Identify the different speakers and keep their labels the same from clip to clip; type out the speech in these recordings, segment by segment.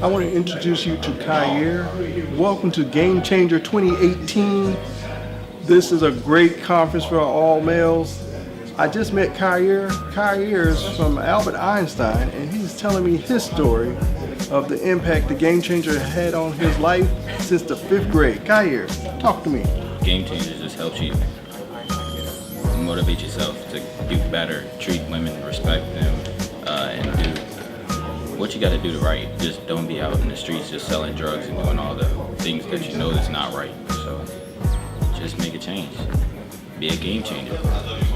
Speaker 1: I want to introduce you to Kyer. Welcome to Game Changer 2018. This is a great conference for all males. I just met Kyer. Kyer is from Albert Einstein, and he's telling me his story of the impact the Game Changer had on his life since the 5th grade. Kyer, talk to me.
Speaker 2: Game Changer just helps you motivate yourself to do better, treat women, respect them, and do what you got to do to right. Just don't be out in the streets just selling drugs and doing all the things that you know that's not right. So just make a change. Be a game changer.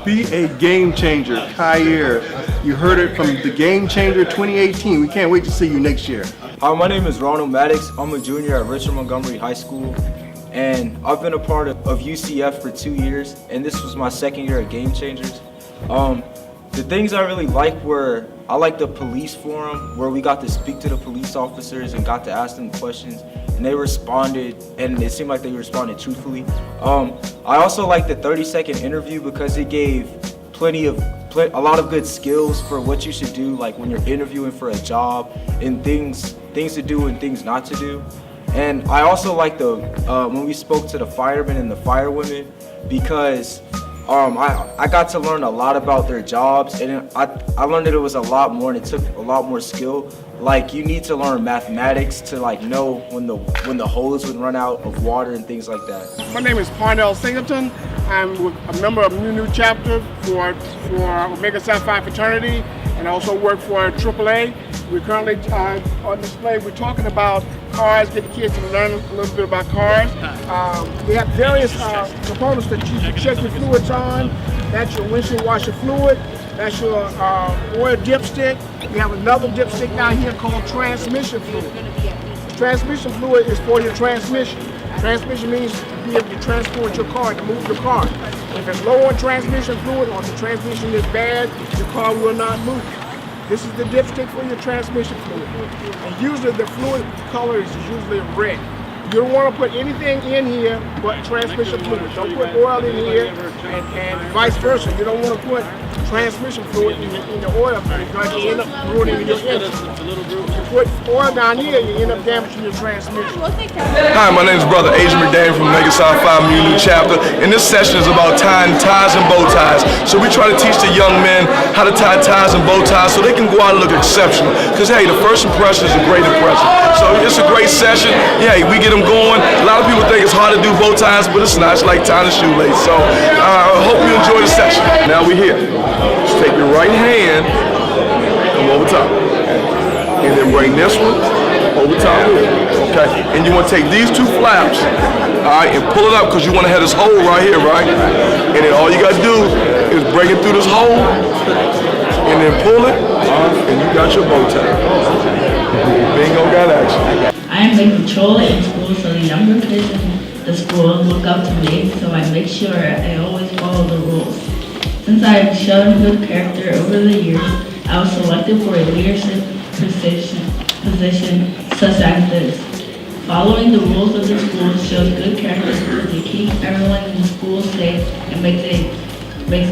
Speaker 1: Be a game changer, Kyer. You heard it from the Game Changer 2018. We can't wait to see you next year.
Speaker 3: Hi, my name is Ronald Maddox. I'm a junior at Richard Montgomery High School, and I've been a part of UCF for 2 years, and this was my 2nd year at Game Changers. The things I really liked were, I liked the police forum, where we got to speak to the police officers and got to ask them questions, and they responded, and it seemed like they responded truthfully. I also liked the 30-second interview because it gave a lot of good skills for what you should do, like when you're interviewing for a job, and things to do and things not to do. And I also like when we spoke to the firemen and the firewomen, because I got to learn a lot about their jobs, and I learned that it was a lot more, and it took a lot more skill. Like, you need to learn mathematics to know when the hose would run out of water and things like that.
Speaker 4: My name is Parnell Singleton. I'm a member of New Chapter for Omega Psi Phi fraternity, and I also work for AAA. We're currently on display. We're talking about cars, get the kids to learn a little bit about cars. We have various components that you can check your fluids on. That's your windshield washer fluid. That's your oil dipstick. We have another dipstick down here called transmission fluid. Transmission fluid is for your transmission. Transmission means to be able to transport your car, to move your car. If it's low on transmission fluid or the transmission is bad, your car will not move. This is the dipstick for your transmission fluid. And usually the fluid color is usually red. You don't want to put anything in here but transmission fluid. Don't put oil in here and vice versa. You don't want to put transmission fluid in the oil because you end up ruining your engine. If you put oil down here, you end up damaging your transmission.
Speaker 5: Hi, my name is Brother Adrian McDaniel from Omega Psi Phi Mu Chapter, and this session is about tying ties and bow ties. So we try to teach the young men how to tie ties and bow ties so they can go out and look exceptional. Because hey, the first impression is a great impression. So it's a great session. Yeah, we get them going. A lot of people think it's hard to do bow ties, but it's not. It's like tying a shoelace. So I hope you enjoy the session. Now we're here. Just take your right hand, come over top. And then bring this one over top here. Okay? And you want to take these 2 flaps, all right, and pull it up because you want to have this hole right here, right? And then all you got to do is break it through this hole and then pull it, and you got your bow tie. Bingo, got action.
Speaker 6: I am a patrol in school, so the younger kids in the school look up to me, so I make sure I always follow the rules. Since I have shown good character over the years, I was selected for a leadership position such as this. Following the rules of the school shows good character to keep everyone in the school safe and makes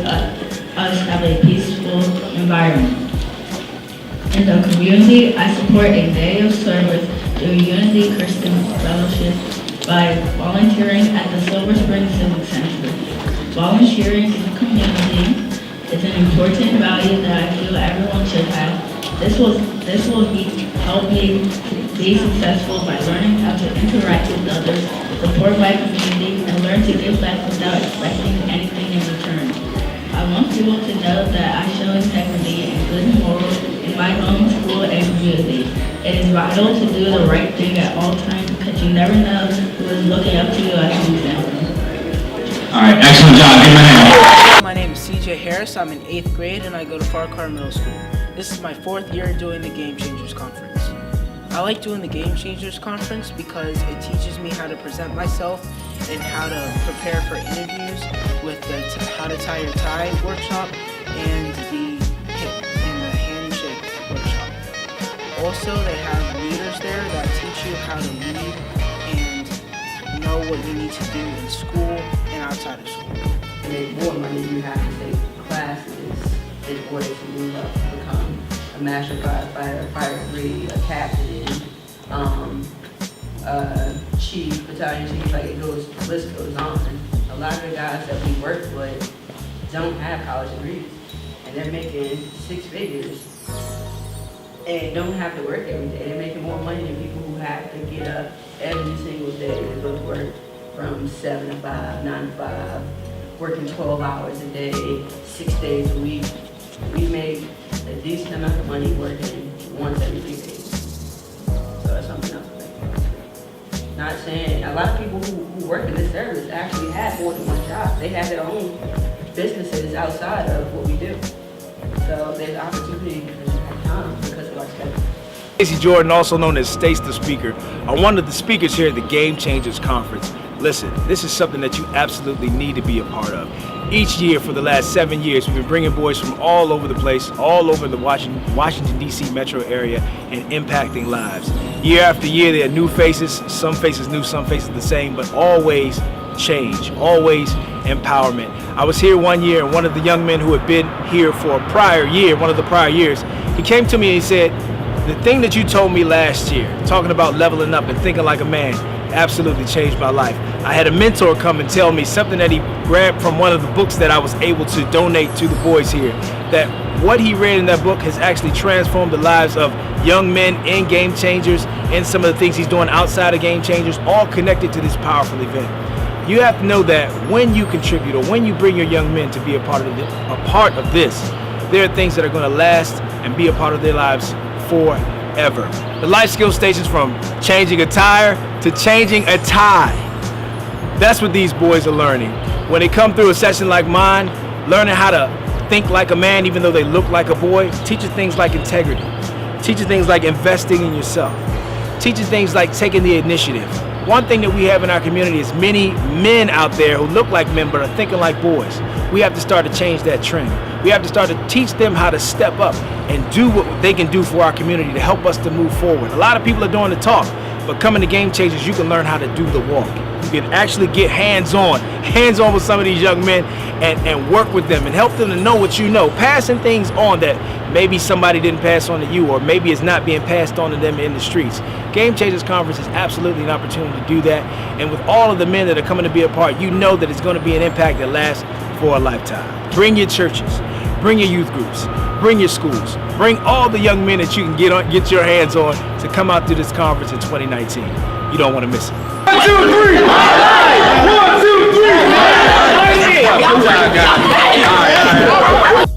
Speaker 6: us have a peaceful environment. In the community, I support a day of service through Unity Christian Fellowship by volunteering at the Silver Spring Civic Center. Volunteering in the community is an important value that I feel everyone should have. This will help me be successful by learning how to interact with others, support my community, and learn to give back without expecting anything in return. I want people to know that I show integrity and good morals in my home, school, and community. It is vital to do the right thing at all times because you never know who is looking up to you as an example.
Speaker 7: All right, excellent job. Give him a hand.
Speaker 8: My name is CJ Harris. I'm in 8th grade and I go to Farquhar Middle School. This is my 4th year doing the Game Changers Conference. I like doing the Game Changers Conference because it teaches me how to present myself and how to prepare for interviews with the How to Tie Your Tie workshop and the handshake workshop. Also, they have leaders there that teach you how to lead and know what you need to do in school and outside of school.
Speaker 9: To make more money, you have to take classes in order to move up to become a master firefighter, a fire degree, a captain, chief, battalion chief, like it goes, the list goes on. A lot of the guys that we work with don't have college degrees, and they're making 6 figures and don't have to work every day. They're making more money than people who have to get up every single day to go to work from 7 to 5, 9 to 5, working 12 hours a day, 6 days a week. We make a decent amount of money working once every 3 days. So that's something else to think about. Not saying, a lot of people who work in this service actually have more than one job. They have their own businesses outside of what we do. So there's opportunity because you have time because of our schedule.
Speaker 3: Stacey Jordan, also known as Stace the Speaker, are one of the speakers here at the Game Changers Conference. Listen, this is something that you absolutely need to be a part of. Each year for the last 7 years, we've been bringing boys from all over the place, all over the Washington, D.C. metro area, and impacting lives. Year after year, there are new faces, some faces new, some faces the same, but always change, always empowerment. I was here one year, and one of the young men who had been here for a prior year, one of the prior years, he came to me and he said, the thing that you told me last year, talking about leveling up and thinking like a man, absolutely changed my life. I had a mentor come and tell me something that he grabbed from one of the books that I was able to donate to the boys here, that what he read in that book has actually transformed the lives of young men in Game Changers and some of the things he's doing outside of Game Changers, all connected to this powerful event. You have to know that when you contribute or when you bring your young men to be a part of this, there are things that are going to last and be a part of their lives forever. The life skill stations from changing a tire to changing a tie. That's what these boys are learning. When they come through a session like mine, learning how to think like a man even though they look like a boy, teaching things like integrity, teaching things like investing in yourself, teaching things like taking the initiative. One thing that we have in our community is many men out there who look like men but are thinking like boys. We have to start to change that trend. We have to start to teach them how to step up and do what they can do for our community to help us to move forward. A lot of people are doing the talk, but coming to Game Changers, you can learn how to do the walk. You can actually get hands-on with some of these young men and work with them and help them to know what you know, passing things on that maybe somebody didn't pass on to you, or maybe it's not being passed on to them in the streets. Game Changers Conference is absolutely an opportunity to do that, and with all of the men that are coming to be a part, you know that it's going to be an impact that lasts for a lifetime. Bring your churches, bring your youth groups, bring your schools, bring all the young men that you can get your hands on to come out to this conference in 2019. You don't want to miss it.
Speaker 5: 1, 2, 3. 1, 2, 3.
Speaker 2: Good job, guys. All right.